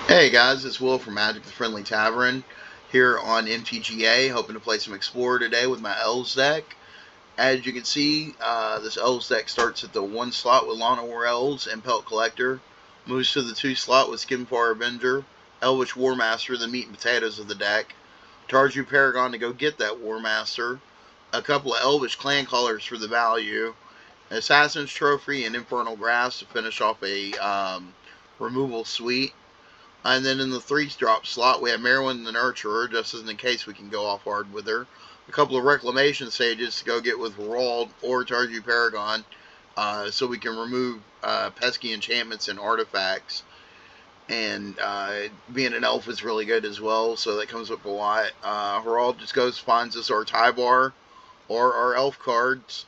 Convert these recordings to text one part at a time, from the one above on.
Hey guys, it's Will from Magic the Friendly Tavern here on MTGA, hoping to play some Explorer today with my Elves deck. As you can see, this Elves deck starts at the 1 slot with Lana War Elves and Pelt Collector, moves to the 2 slot with Skimfar Avenger, Elvish War Master, the meat and potatoes of the deck, Tarju Paragon to go get that War Master, a couple of Elvish Clan Colors for the value, Assassin's Trophy, and Infernal Grass to finish off a removal suite. And then in the 3-drop slot, we have Marilyn the Nurturer, just as in case we can go off hard with her. A couple of Reclamation Sages to go get with Herald or Tarju Paragon, so we can remove pesky enchantments and artifacts. And being an elf is really good as well, so that comes up a lot. Herald just finds us our Tybar or our elf cards.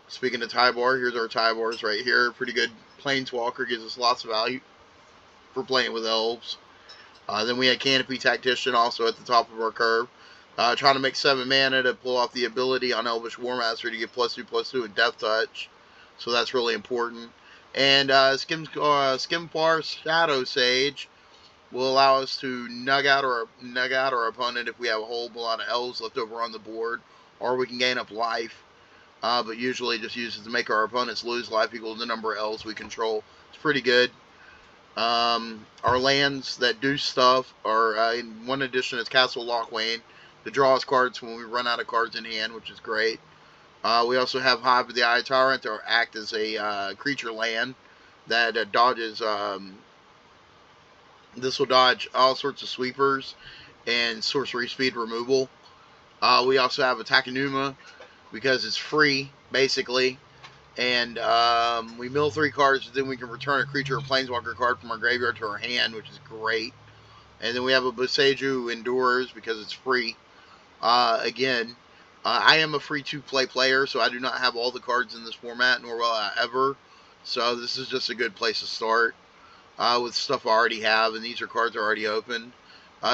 Speaking of Tybar, here's our Tybars right here. Pretty good Planeswalker, gives us lots of value for playing with elves. Then we had Canopy Tactician also at the top of our curve. Trying to make 7 mana to pull off the ability on Elvish War Master to get +2/+2 and Death Touch. So that's really important. And Skimfar Shadow Sage will allow us to nug out our opponent if we have a whole lot of elves left over on the board, or we can gain up life. But usually just uses to make our opponents lose life equal to the number of elves we control. It's pretty good. Our lands that do stuff are, in one addition, is Castle Lochwain to draw us cards when we run out of cards in hand, which is great. We also have Hive of the Eye Tyrant to act as a creature land that dodges. This will dodge all sorts of sweepers and sorcery speed removal. We also have Takenuma because it's free, basically. And we mill 3 cards, then we can return a creature or planeswalker card from our graveyard to our hand, which is great. And then we have a Boseiju who endures because it's free. I am a free to play player, so I do not have all the cards in this format, nor will I ever. So this is just a good place to start with stuff I already have, and these are cards already opened.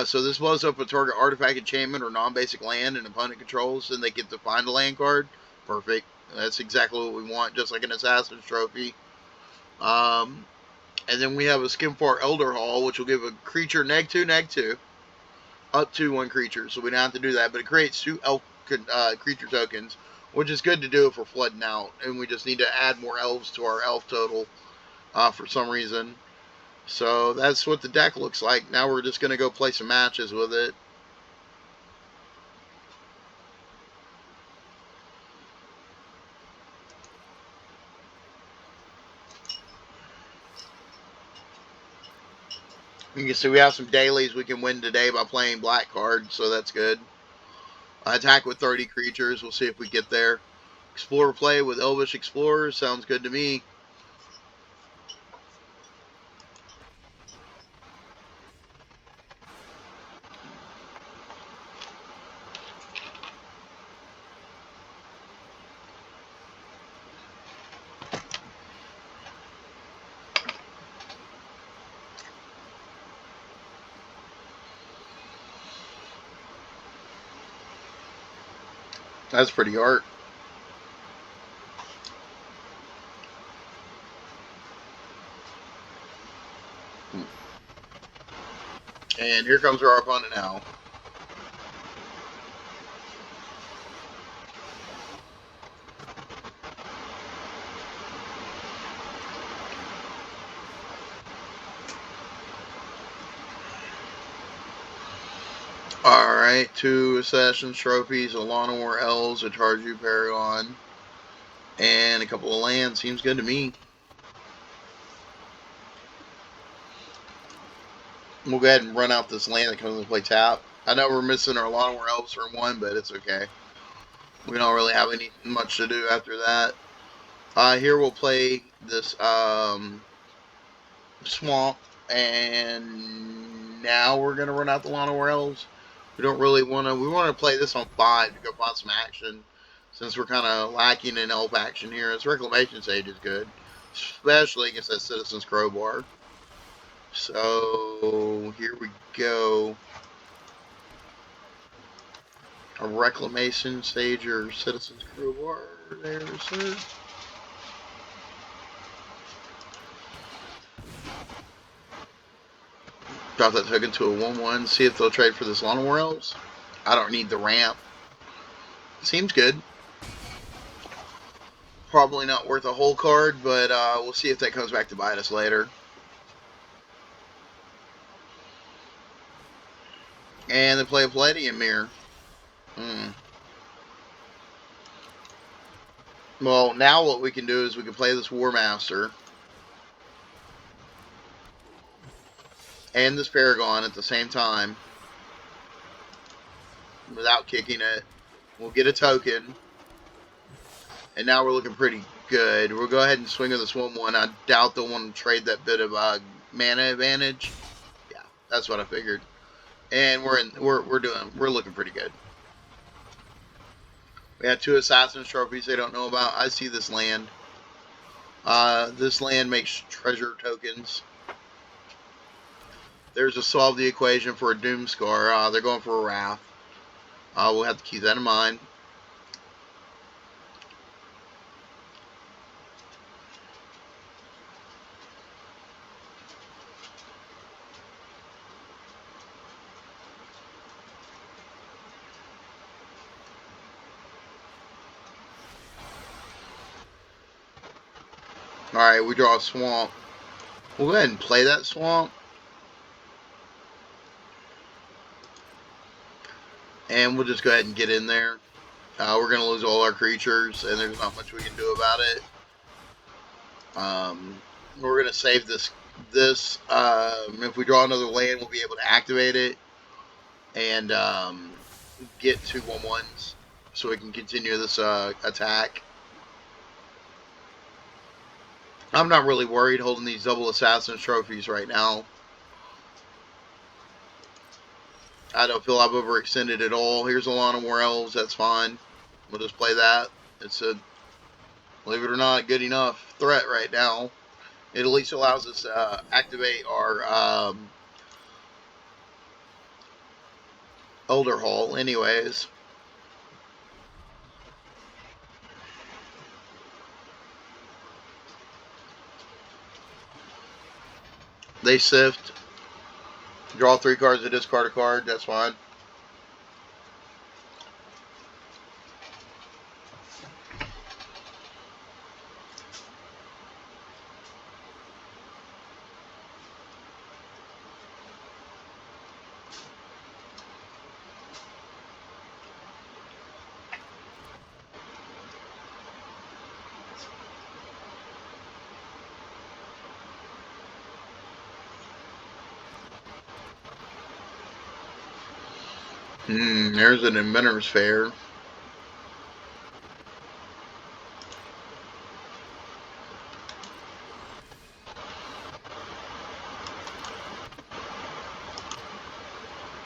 So this blows up a target artifact, enchantment, or non-basic land and opponent controls, and they get to find a land card. Perfect. That's exactly what we want, just like an Assassin's Trophy. And then we have a Skimfar Elder Hall, which will give a creature -2/-2, up to 1 creature. So we don't have to do that, but it creates 2 elf creature tokens, which is good to do if we're flooding out, and we just need to add more elves to our elf total for some reason. So that's what the deck looks like. Now we're just going to go play some matches with it. You can see we have some dailies we can win today by playing black cards, so that's good. Attack with 30 creatures. We'll see if we get there. Explorer play with Elvish Explorers. Sounds good to me. That's pretty art. And here comes our opponent now. Alright, 2 Assassin's Trophies, a Lana War Elves, a Tarju Paragon, and a couple of lands. Seems good to me. We'll go ahead and run out this land that comes into play tap. I know we're missing our Lana War Elves from 1, but it's okay. We don't really have any much to do after that. Here we'll play this Swamp, and now we're going to run out the Lana War Elves. We don't really want to. We want to play this on 5 to go find some action, since we're kind of lacking in elf action here. This Reclamation Sage is good, especially against that Citizen's Crowbar. So here we go. A Reclamation Sage or Citizen's Crowbar there, sir. Drop that token to a 1/1. See if they'll trade for this Llanowar Elves. I don't need the ramp. Seems good. Probably not worth a whole card, but we'll see if that comes back to bite us later. And they play a Palladium Mirror. Well, now what we can do is we can play this War Master and this Paragon at the same time without kicking it. We'll get a token, and now we're looking pretty good. We'll go ahead and swing with this 1/1. I doubt they'll want to trade that bit of mana advantage. Yeah, that's what I figured. And we're looking pretty good. We had 2 Assassin's Trophies they don't know about. I see this land. This land makes treasure tokens. There's a solve the equation for a Doomscar. They're going for a Wrath. We'll have to keep that in mind. Alright, we draw a Swamp. We'll go ahead and play that Swamp. And we'll just go ahead and get in there. We're going to lose all our creatures, and there's not much we can do about it. We're going to save this. If we draw another land, we'll be able to activate it and get 2 1/1s so we can continue this attack. I'm not really worried holding these double Assassin's Trophies right now. I don't feel I've overextended at all. Here's a Llanowar Elves. That's fine. We'll just play that. It's a, believe it or not, good enough threat right now. It at least allows us to activate our Elder Hall anyways. They sift. Draw 3 cards to discard a card. That's fine. There's an Inventor's Fair.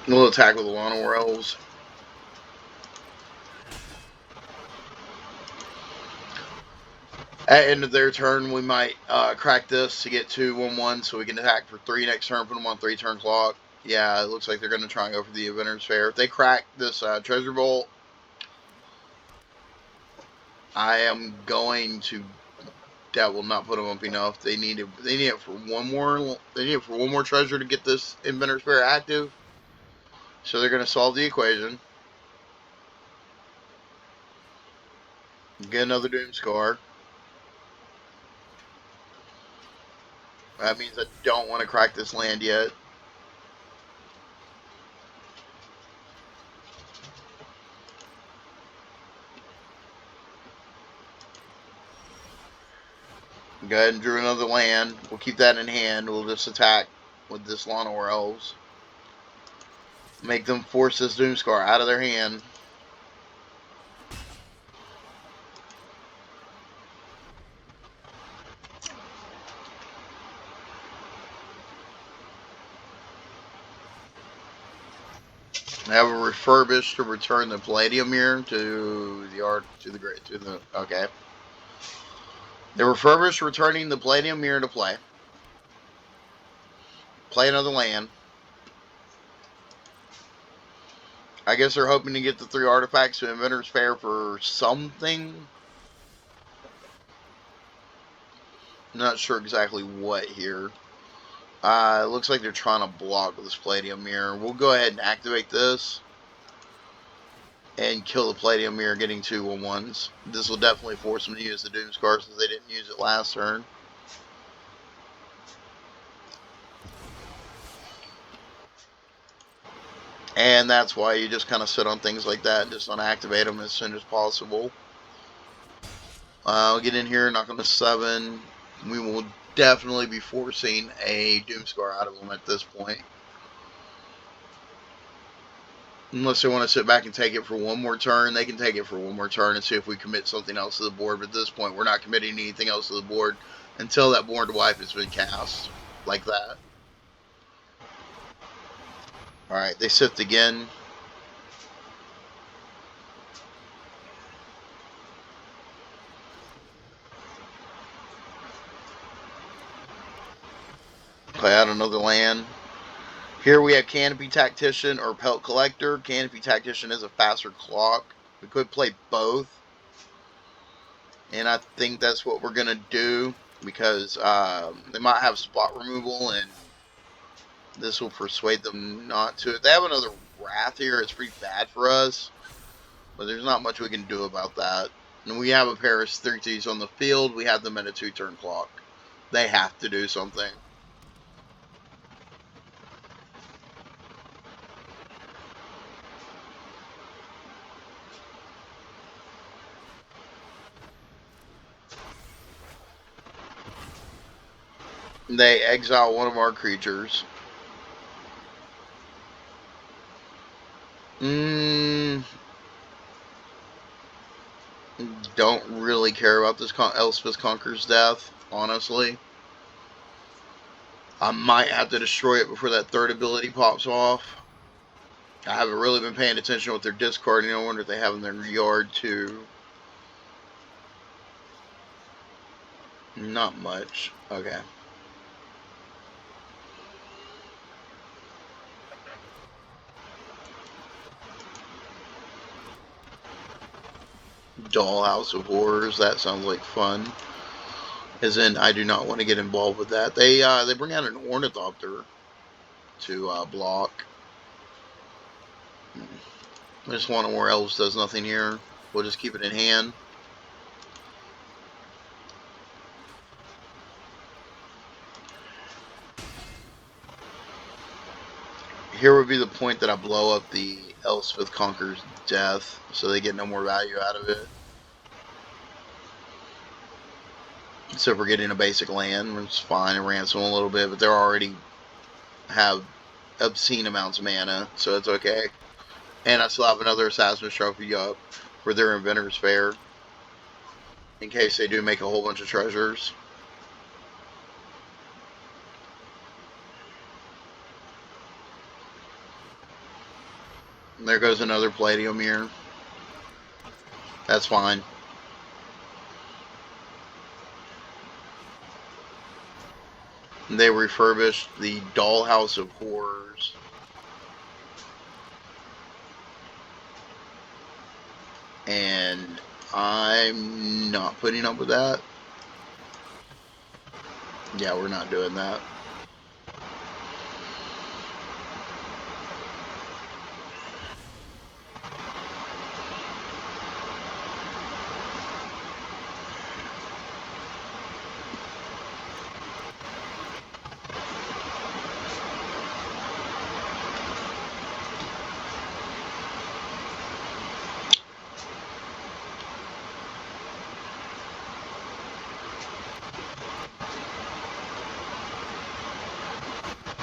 We'll attack with the Llanowar Elves. At end of their turn, we might crack this to get 2 1/1 so we can attack for 3 next turn, put them on 3 turn clock. Yeah, it looks like they're going to try and go for the Inventor's Fair. If they crack this Treasure Vault, I am going to. That will not put them up enough. They need it. They need it for one more. They need it for one more treasure to get this Inventor's Fair active. So they're going to solve the equation. Get another Doomscar. That means I don't want to crack this land yet. Go ahead and drew another land. We'll keep that in hand. We'll just attack with this Llanowar Elves. Make them force this Doomscar out of their hand. I have a refurbish to return the Palladium Mirror to the art to the okay. The refurbish returning the Palladium Mirror to play. Play another land. I guess they're hoping to get the 3 artifacts to Inventor's Fair for something. Not sure exactly what here. It looks like they're trying to block this Palladium Mirror. We'll go ahead and activate this and kill the Palladium Mirror, getting 2/1s. This will definitely force them to use the Doomscar since they didn't use it last turn. And that's why you just kind of sit on things like that and just unactivate them as soon as possible. I'll get in here, knock on the 7. We will definitely be forcing a Doomscar out of them at this point. Unless they want to sit back and take it for one more turn, they can take it for one more turn and see if we commit something else to the board. But at this point, we're not committing anything else to the board until that Born to Wipe has been cast. Like that. Alright, they sift again. Play out another land. Here we have Canopy Tactician or Pelt Collector. Canopy Tactician is a faster clock. We could play both. And I think that's what we're going to do. Because they might have spot removal. And this will persuade them not to. If they have another Wrath here, it's pretty bad for us. But there's not much we can do about that. And we have a pair of 3/2s on the field. We have them at a 2-turn clock. They have to do something. They exile one of our creatures. Don't really care about this Elspeth Conqueror's death, honestly. I might have to destroy it before that third ability pops off. I haven't really been paying attention to what they're discarding. I wonder if they have in their yard too. Not much. Okay. Dollhouse of Horrors. That sounds like fun. As in, I do not want to get involved with that. They bring out an Ornithopter to block. I just want to where Elves does nothing here. We'll just keep it in hand. Here would be the point that I blow up the Elspeth Conqueror's death, so they get no more value out of it. So if we're getting a basic land, it's fine and ransom a little bit, but they already have obscene amounts of mana, so it's okay. And I still have another Assassin's Trophy up for their Inventor's Fair, in case they do make a whole bunch of treasures. And there goes another Palladium here. That's fine. And they refurbished the Dollhouse of Horrors. And I'm not putting up with that. Yeah, we're not doing that.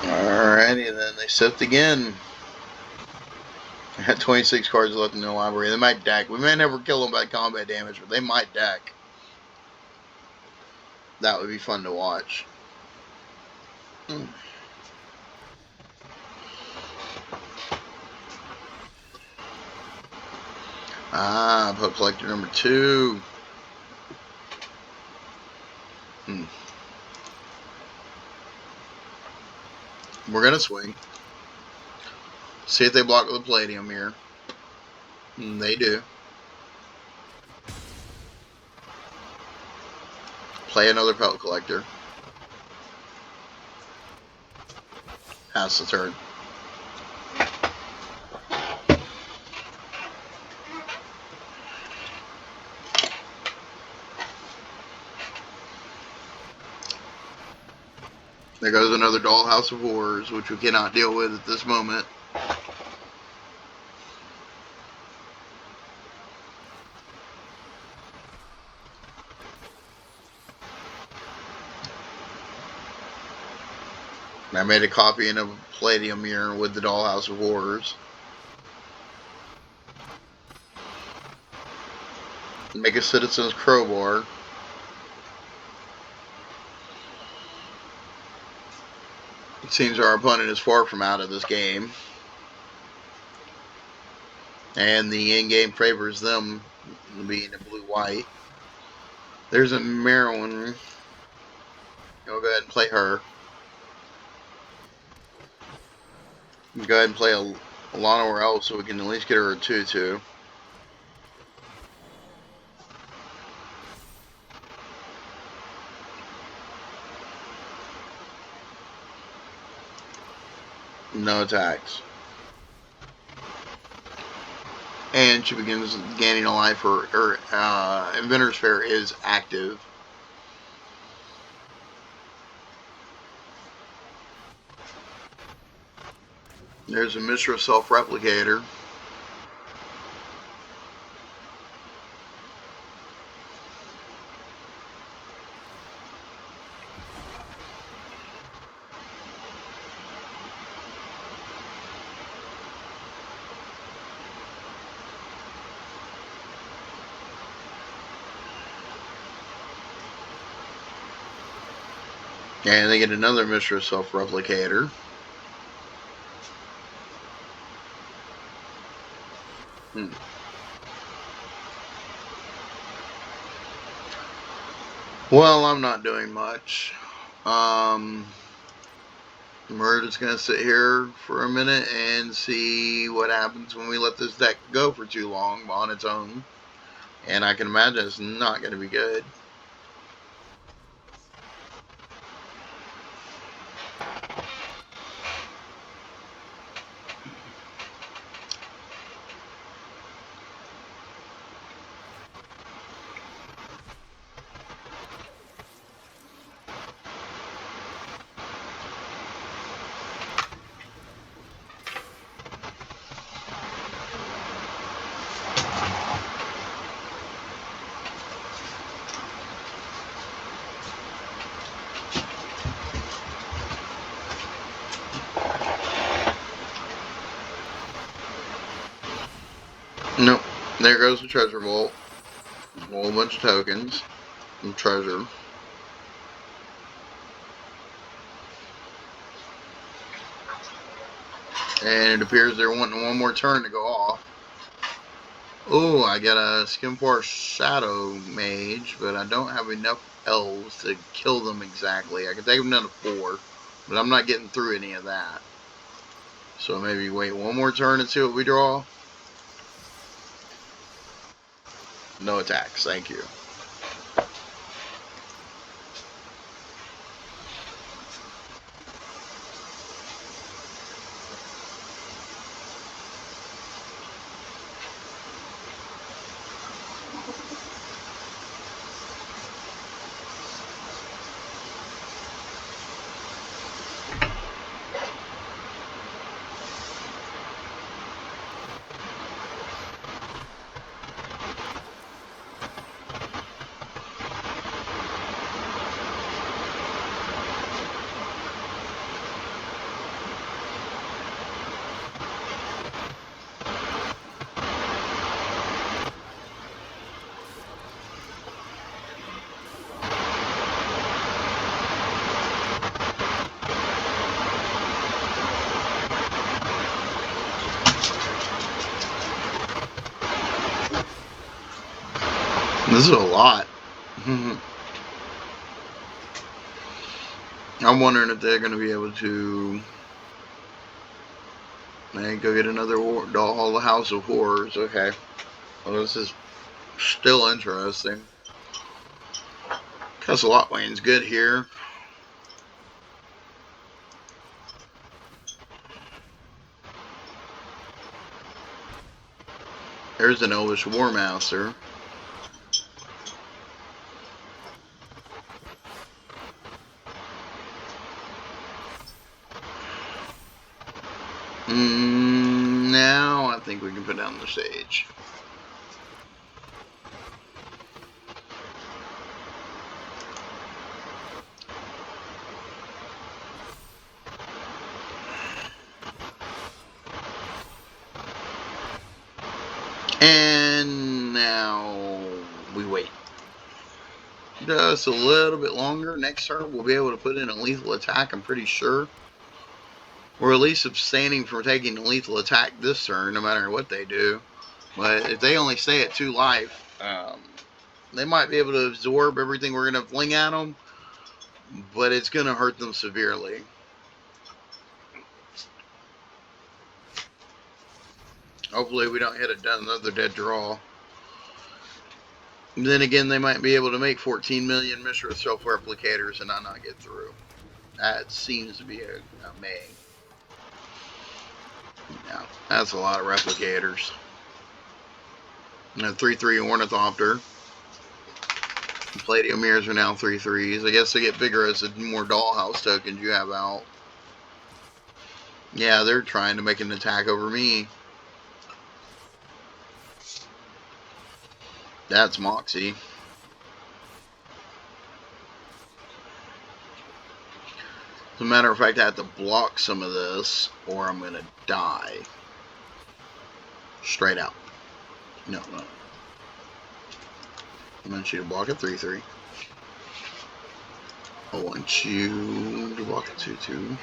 Alrighty, and then they sift again. I had 26 cards left in their library. They might deck. We may never kill them by combat damage, but they might deck. That would be fun to watch. Put collector number 2. We're going to swing. See if they block with the Palladium here. They do. Play another Pelt Collector. Pass the turn. There goes another Dollhouse of Horrors, which we cannot deal with at this moment. I made a copy in a Palladium mirror with the Dollhouse of Horrors. Make a Citizen's Crowbar. It seems our opponent is far from out of this game. And the in-game favors them being a blue-white. There's a Maryland. I'll go ahead and play her. Go ahead and play a Lana or Elves so we can at least get her a 2-2. No attacks. And she begins gaining a life. Her Inventor's Fair is active. There's a Mishra Self-Replicator. And they get another Mishra Self-Replicator. Well, I'm not doing much. We're just going to sit here for a minute and see what happens when we let this deck go for too long on its own. And I can imagine it's not going to be good. Nope. There goes the treasure vault. A whole bunch of tokens and treasure. And it appears they're wanting one more turn to go off. Oh, I got a Skimfor Shadow Mage, but I don't have enough elves to kill them exactly. I can take them down to 4, but I'm not getting through any of that. So maybe wait one more turn and see what we draw. No attacks, thank you. This is a lot. I'm wondering if they're going to be able to go get another Doll House of Horrors. Okay. Well, this is still interesting. Castle Wane's good here. There's an Elvish War Master. Now I think we can put down the stage. And now we wait. Just a little bit longer. Next turn we'll be able to put in a lethal attack, I'm pretty sure. Or at least abstaining from taking a lethal attack this turn, no matter what they do. But if they only stay at 2 life, they might be able to absorb everything we're going to fling at them, but it's going to hurt them severely. Hopefully we don't hit another dead draw. And then again, they might be able to make 14 million Mishra self-replicators and not get through. That seems to be a May. Yeah, that's a lot of replicators. And a 3/3 Ornithopter. Palladium mirrors are now 3/3s. I guess they get bigger as the more dollhouse tokens you have out. Yeah, they're trying to make an attack over me. That's Moxie. As a matter of fact, I have to block some of this, or I'm going to die. Straight out. No. I want you to block a 3/3. I want you to block a 2/2.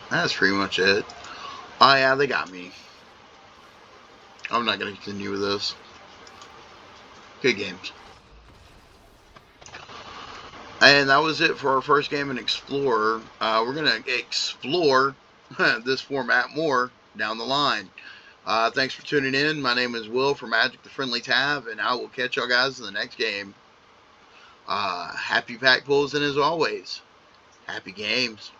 That's pretty much it. Oh yeah, they got me. I'm not going to continue with this. Good games. And that was it for our first game in Explorer. We're going to explore this format more down the line. Thanks for tuning in. My name is Will from Magic the Friendly Tab, and I will catch y'all guys in the next game. Happy pack pulls, and as always, happy games.